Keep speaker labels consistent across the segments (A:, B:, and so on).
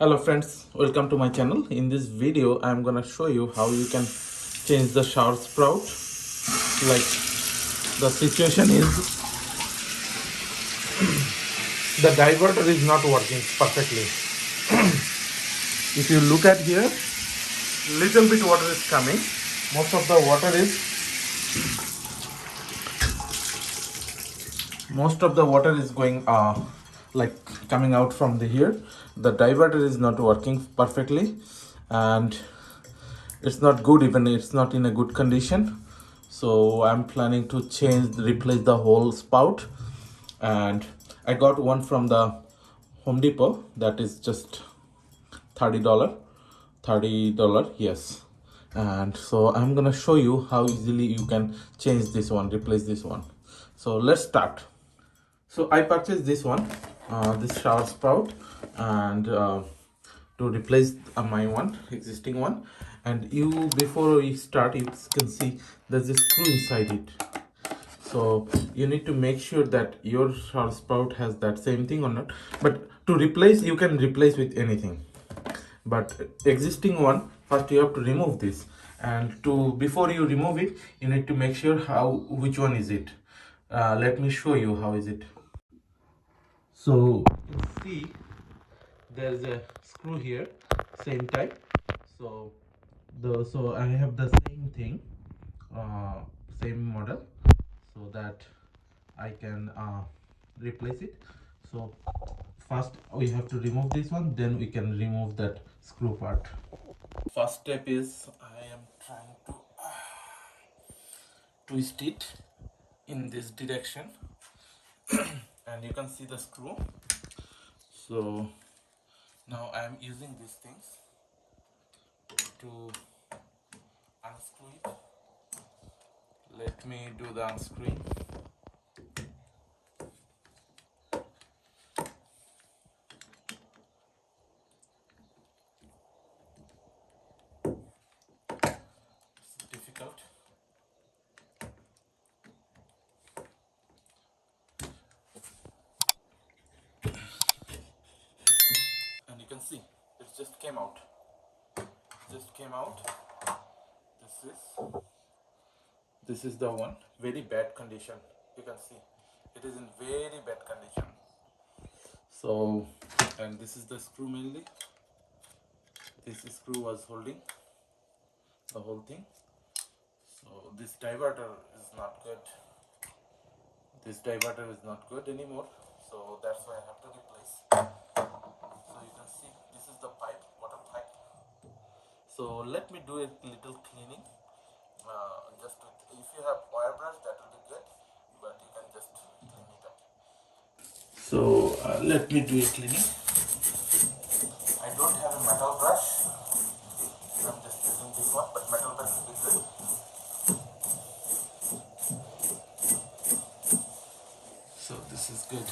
A: Hello friends, welcome to my channel. In this video I am gonna show you how you can change the shower sprout. Like, the situation is the diverter is not working perfectly. If you look at here, little bit water is coming. Most of the water is going like coming out from the here. The diverter is not working perfectly, and it's not good, even it's not in a good condition. So I'm planning to replace the whole spout, and I got one from the Home Depot that is just $30. Yes. And so I'm gonna show you how easily you can change this one, replace this one. So let's start. So I purchased this one, this shower spout, and to replace my existing one. And before we start, you can see there's a screw inside it. So you need to make sure that your shower spout has that same thing or not. But to replace, you can replace with anything. But existing one, first you have to remove this. And before you remove it, you need to make sure which one is it. Let me show you how is it. So you can see there's a screw here, same type. So I have the same thing, same model, so that I can replace it. So first we have to remove this one, then we can remove that screw part. First step is I am trying to twist it in this direction and you can see the screw. So now I am using these things to unscrew it. Let me do the unscrewing. It's difficult. And you can see it just came out. This is the one, very bad condition. You can see it is in very bad condition. So, and this is the screw mainly. This screw was holding the whole thing. So this diverter is not good. This diverter is not good anymore. So that's why I have to replace. So you can see this is the pipe, water pipe. So let me do a little cleaning. If you have wire brush, that will be good, but you can just clean it up. So let me do a cleaning. I don't have a metal brush. I'm just using this one, but metal brush will be good. So this is good.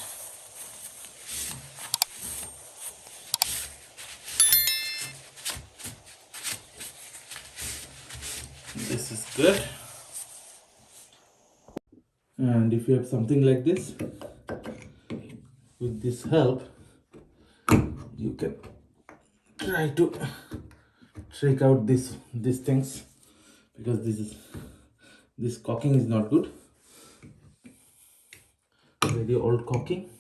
A: This is good. And if you have something like this, with this help, you can try to take out these things, because this caulking is not good. Very old caulking.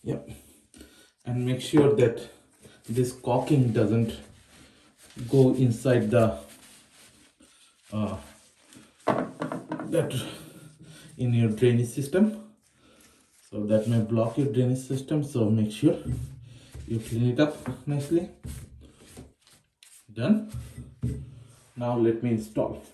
A: Yep. And make sure that this caulking doesn't go inside the that in your drainage system, so that may block your drainage system. So make sure you clean it up nicely. Done. Now let me install.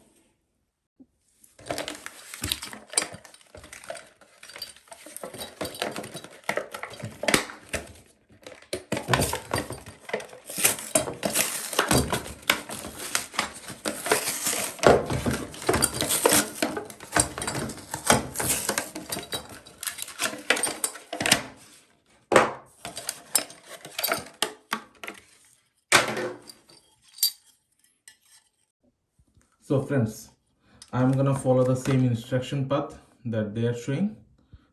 A: So friends, I'm gonna follow the same instruction path that they are showing.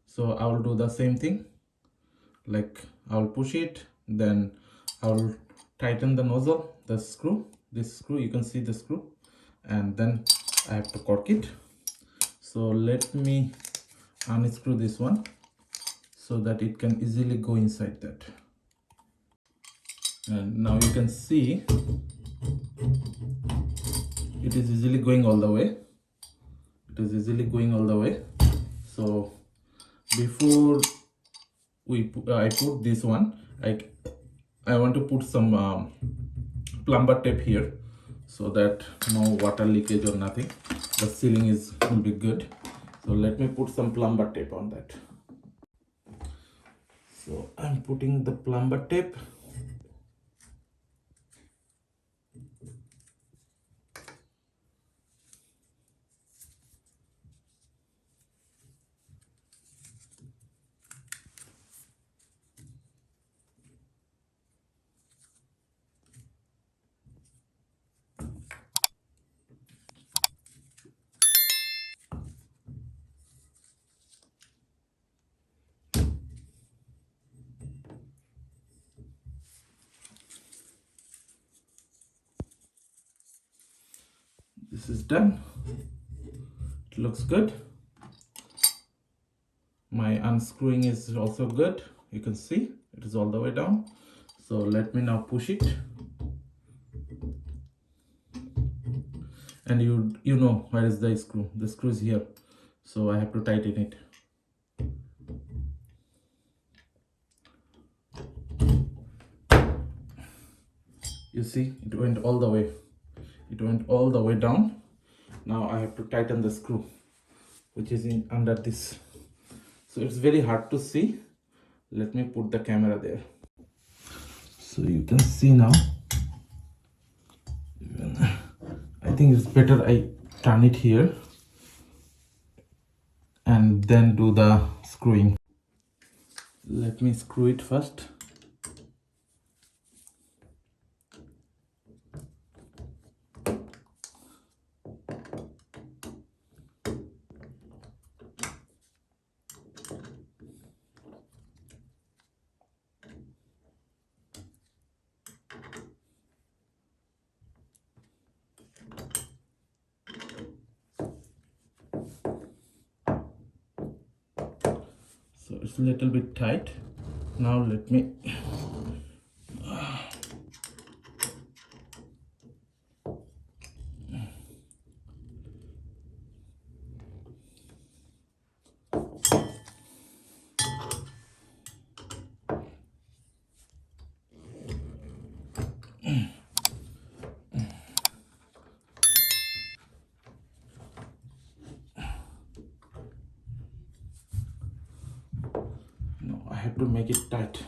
A: So I will do the same thing. Like I'll push it, then I'll tighten the nozzle, the screw, this screw, you can see the screw, and then I have to cork it. So let me unscrew this one so that it can easily go inside that. And now you can see it is easily going all the way. It is easily going all the way. So before I put this one, I want to put some plumber tape here so that no water leakage or nothing. The sealing will be good. So let me put some plumber tape on that. So I'm putting the plumber tape. This is done. It looks good. My unscrewing is also good. You can see it is all the way down. So let me now push it. And you know where is the screw? The screw is here. So I have to tighten it. You see, it went all the way. It went all the way down. Now I have to tighten the screw, which is in under this. So it's very hard to see. Let me put the camera there. So you can see now. I think it's better I turn it here and then do the screwing. Let me screw it first. So it's a little bit tight. Now let me no, I have to make it tight.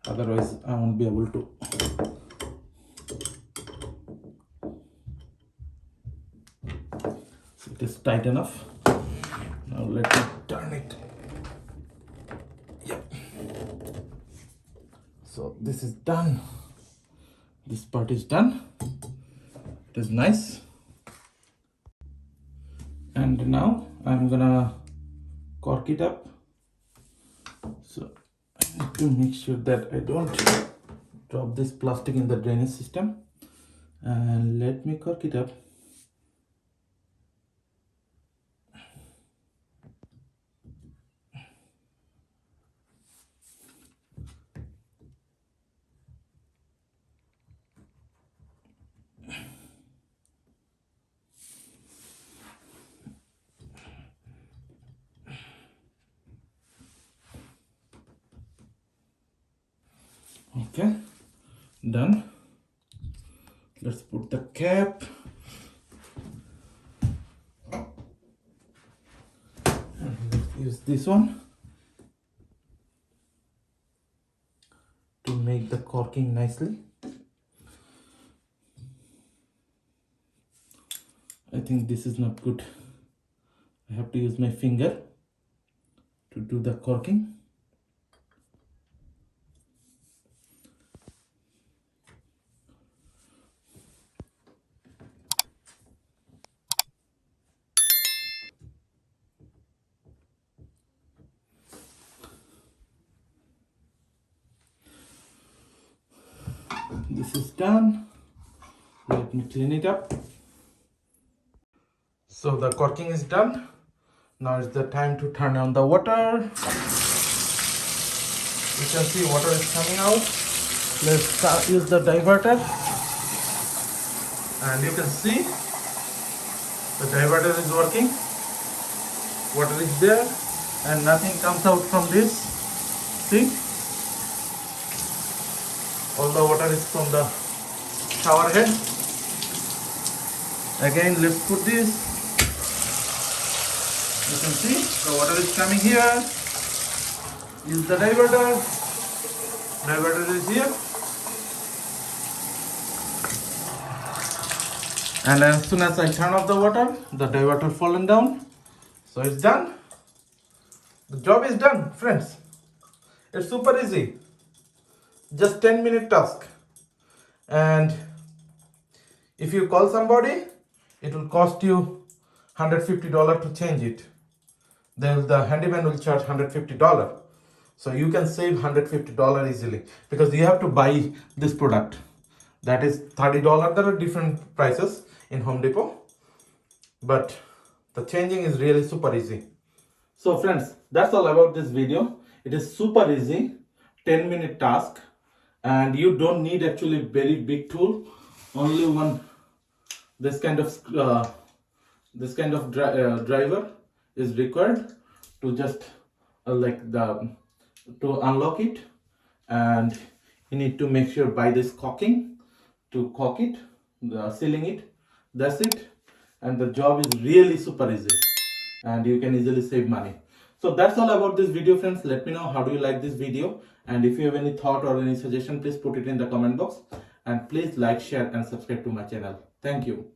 A: Otherwise I won't be able to. So it is tight enough. Now let me turn it. Yep. So this is done. This part is done. It is nice. And now I'm gonna cork it up. So I need to make sure that I don't drop this plastic in the drainage system. And let me cork it up. Okay, done. Let's put the cap. And let's use this one to make the corking nicely. I think this is not good. I have to use my finger to do the corking. This is done. Let me clean it up. So the corking is done. Now it's the time to turn on the water. You can see water is coming out. Let's use the diverter. And you can see the diverter is working. Water is there and nothing comes out from this. See? All the water is from the shower head. Again, let's put this. You can see the water is coming here. Use the diverter. Diverter is here. And as soon as I turn off the water, the diverter fallen down. So it's done. The job is done, friends. It's super easy. Just 10-minute task. And if you call somebody, it will cost you $150 to change it. Then the handyman will charge $150. So you can save $150 easily because you have to buy this product. That is $30. There are different prices in Home Depot. But the changing is really super easy. So friends, that's all about this video. It is super easy, 10-minute task. And you don't need actually very big tool. Only one, this kind of driver is required to just to unlock it. And you need to make sure by this caulking to caulk it, sealing it. That's it. And the job is really super easy. And you can easily save money. So that's all about this video, friends. Let me know how do you like this video. And if you have any thought or any suggestion, please put it in the comment box. And please like, share and subscribe to my channel. Thank you.